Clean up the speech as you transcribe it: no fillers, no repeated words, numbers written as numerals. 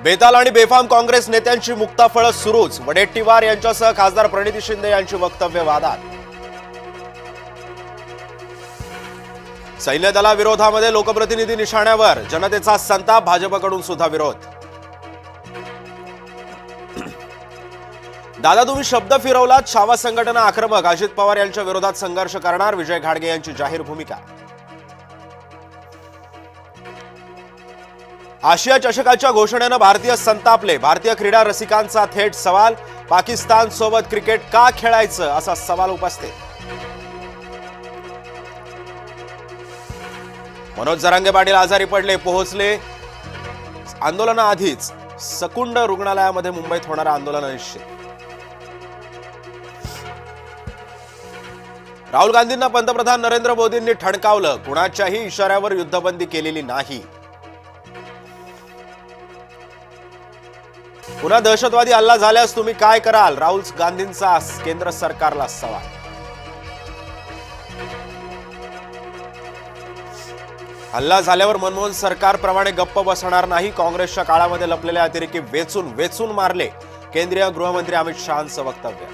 बेताल आणि बेफाम काँग्रेस नेत्यांची मुक्ताफळं सुरूच. वडेट्टीवार यांच्यासह खासदार प्रणिती शिंदे यांची वक्तव्य वादात. सैन्य दलाविरोधामध्ये लोकप्रतिनिधी निशाण्यावर. जनतेचा संताप. भाजपकडून सुद्धा विरोध. दादा तुम्ही शब्द फिरवलात. छावा संघटना आक्रमक. अजित पवार यांच्या विरोधात संघर्ष करणार. विजय घाडगे यांची जाहीर भूमिका. आशिया चषकाच्या घोषणेनं भारतीय संतापले. भारतीय क्रीडा रसिकांचा थेट सवाल. पाकिस्तान सोबत क्रिकेट का खेळायचं असा सवाल उपस्थित. मनोज जरांगे पाटील आजारी पडले. पोहोचले आंदोलनाआधीच. सकुंड रुग्णालयामध्ये मुंबईत होणारं आंदोलन अनिश्चित. राहुल गांधींना पंतप्रधान नरेंद्र मोदींनी ठणकावलं. कुणाच्याही इशाऱ्यावर युद्धबंदी केलेली नाही. पुन्हा दहशतवादी हल्ला झाल्यास तुम्ही काय कराल. राहुल गांधींचा केंद्र सरकारला सवाल. हल्ला झाल्यावर मनमोहन सरकारप्रमाणे गप्प बसणार नाही. काँग्रेसच्या काळामध्ये लपलेल्या अतिरेकी वेचून वेचून मारले. केंद्रीय गृहमंत्री अमित शहांचं वक्तव्य.